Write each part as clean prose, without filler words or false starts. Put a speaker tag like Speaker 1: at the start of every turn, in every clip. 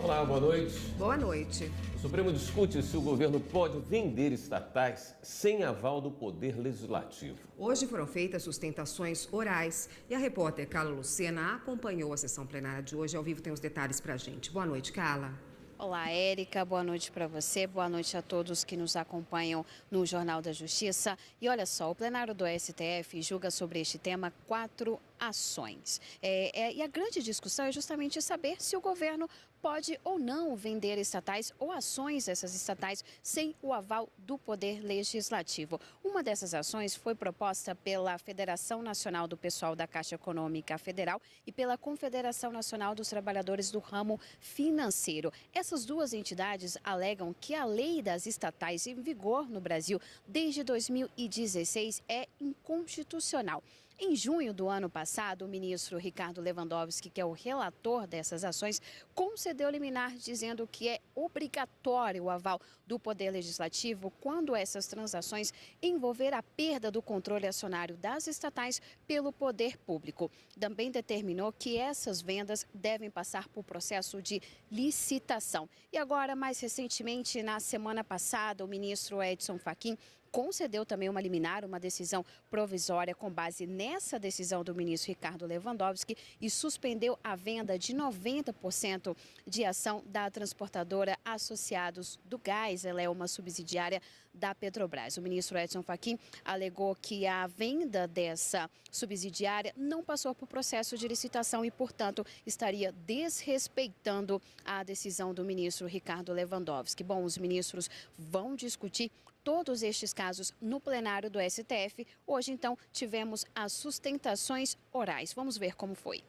Speaker 1: Olá, boa noite.
Speaker 2: Boa noite.
Speaker 1: O Supremo discute se o governo pode vender estatais sem aval do Poder Legislativo.
Speaker 2: Hoje foram feitas sustentações orais e a repórter Carla Lucena acompanhou a sessão plenária de hoje. Ao vivo tem os detalhes pra gente. Boa noite, Carla.
Speaker 3: Olá, Érica. Boa noite para você. Boa noite a todos que nos acompanham no Jornal da Justiça. E olha só, o plenário do STF julga sobre este tema 4 ações. E a grande discussão é justamente saber se o governo pode ou não vender estatais ou ações dessas estatais sem o aval do Poder Legislativo. Uma dessas ações foi proposta pela Federação Nacional do Pessoal da Caixa Econômica Federal e pela Confederação Nacional dos Trabalhadores do Ramo Financeiro. Essas duas entidades alegam que a lei das estatais em vigor no Brasil desde 2016 é inconstitucional. Em junho do ano passado, o ministro Ricardo Lewandowski, que é o relator dessas ações, concedeu liminar dizendo que é obrigatório o aval do Poder Legislativo quando essas transações envolver a perda do controle acionário das estatais pelo poder público. Também determinou que essas vendas devem passar por processo de licitação. E agora, mais recentemente, na semana passada, o ministro Edson Fachin concedeu também uma liminar, uma decisão provisória com base nessa decisão do ministro Ricardo Lewandowski e suspendeu a venda de 90% de ação da transportadora Associados do Gás. Ela é uma subsidiária da Petrobras. O ministro Edson Fachin alegou que a venda dessa subsidiária não passou por processo de licitação e, portanto, estaria desrespeitando a decisão do ministro Ricardo Lewandowski. Bom, os ministros vão discutir todos estes casos no plenário do STF. Hoje, então, tivemos as sustentações orais. Vamos ver como foi.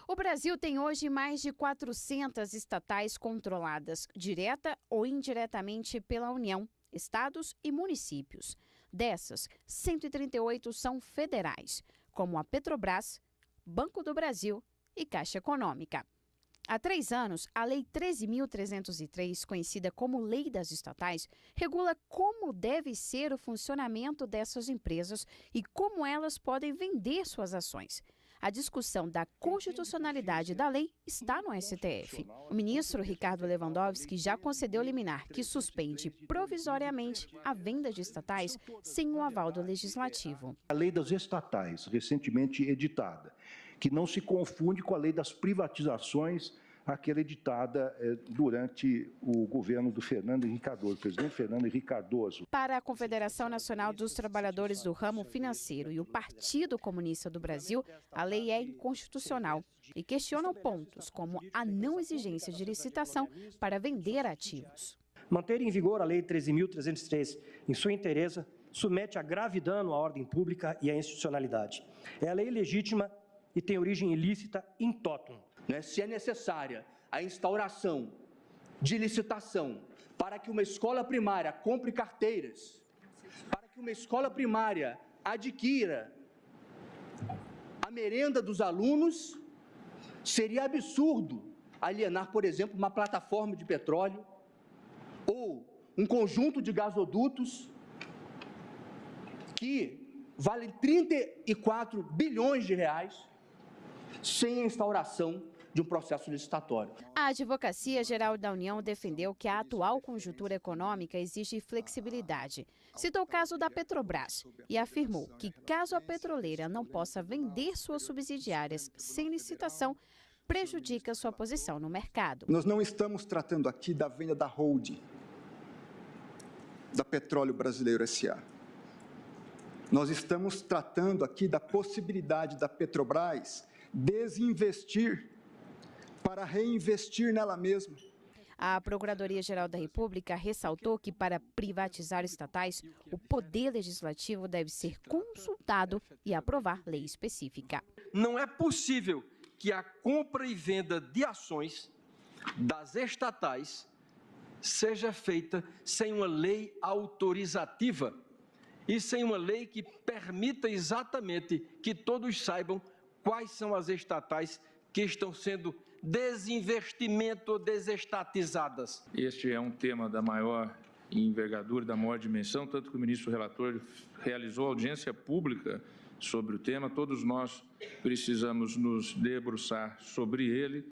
Speaker 3: O Brasil tem hoje mais de 400 estatais controladas, direta ou indiretamente pela União, estados e municípios. Dessas, 138 são federais, como a Petrobras, Banco do Brasil e Caixa Econômica. Há 3 anos, a Lei 13.303, conhecida como Lei das Estatais, regula como deve ser o funcionamento dessas empresas e como elas podem vender suas ações. A discussão da constitucionalidade da lei está no STF. O ministro Ricardo Lewandowski já concedeu liminar que suspende provisoriamente a venda de estatais sem o aval do Legislativo.
Speaker 4: A Lei das Estatais, recentemente editada, que não se confunde com a Lei das Privatizações, aquela editada durante o governo do Fernando Henrique Cardoso, presidente Fernando Henrique Cardoso.
Speaker 3: Para a Confederação Nacional dos Trabalhadores do Ramo Financeiro e o Partido Comunista do Brasil, a lei é inconstitucional e questionam pontos como a não exigência de licitação para vender ativos.
Speaker 5: Manter em vigor a Lei 13.303 em sua inteireza submete a grave dano à ordem pública e à institucionalidade. É a lei legítima e tem origem ilícita in totum.
Speaker 6: Se é necessária a instauração de licitação para que uma escola primária compre carteiras, para que uma escola primária adquira a merenda dos alunos, seria absurdo alienar, por exemplo, uma plataforma de petróleo ou um conjunto de gasodutos que valem 34 bilhões de reais sem a instauração de um processo licitatório.
Speaker 3: A Advocacia Geral da União defendeu que a atual conjuntura econômica exige flexibilidade. Citou o caso da Petrobras e afirmou que, caso a petroleira não possa vender suas subsidiárias sem licitação, prejudica sua posição no mercado.
Speaker 7: Nós não estamos tratando aqui da venda da holding, da Petróleo Brasileiro S.A. Nós estamos tratando aqui da possibilidade da Petrobras desinvestir para reinvestir nela mesma.
Speaker 3: A Procuradoria-Geral da República ressaltou que, para privatizar estatais, o Poder Legislativo deve ser consultado e aprovar lei específica.
Speaker 8: Não é possível que a compra e venda de ações das estatais seja feita sem uma lei autorizativa e sem uma lei que permita exatamente que todos saibam quais são as estatais que estão sendo desinvestimento ou desestatizadas.
Speaker 9: Este é um tema da maior envergadura, da maior dimensão, tanto que o ministro relator realizou audiência pública sobre o tema. Todos nós precisamos nos debruçar sobre ele.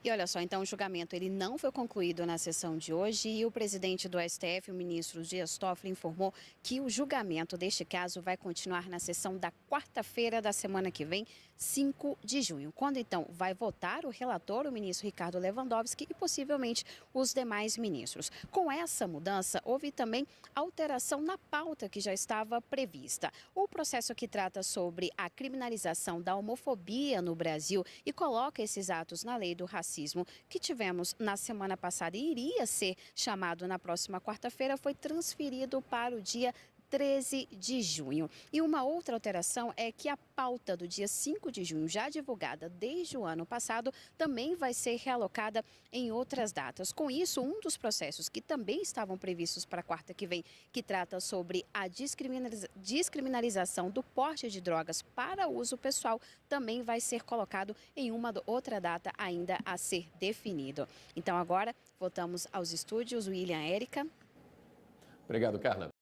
Speaker 3: E olha só, então o julgamento ele não foi concluído na sessão de hoje e o presidente do STF, o ministro Dias Toffoli, informou que o julgamento deste caso vai continuar na sessão da quarta-feira da semana que vem, 5 de junho, quando então vai votar o relator, o ministro Ricardo Lewandowski, e possivelmente os demais ministros. Com essa mudança, houve também alteração na pauta que já estava prevista. O processo que trata sobre a criminalização da homofobia no Brasil e coloca esses atos na lei do racismo que tivemos na semana passada e iria ser chamado na próxima quarta-feira, foi transferido para o dia 13 de junho. E uma outra alteração é que a pauta do dia 5 de junho, já divulgada desde o ano passado, também vai ser realocada em outras datas. Com isso, um dos processos que também estavam previstos para a quarta que vem, que trata sobre a descriminalização do porte de drogas para uso pessoal, também vai ser colocado em uma outra data ainda a ser definido. Então agora, voltamos aos estúdios. William, Érica.
Speaker 1: Obrigado, Carla.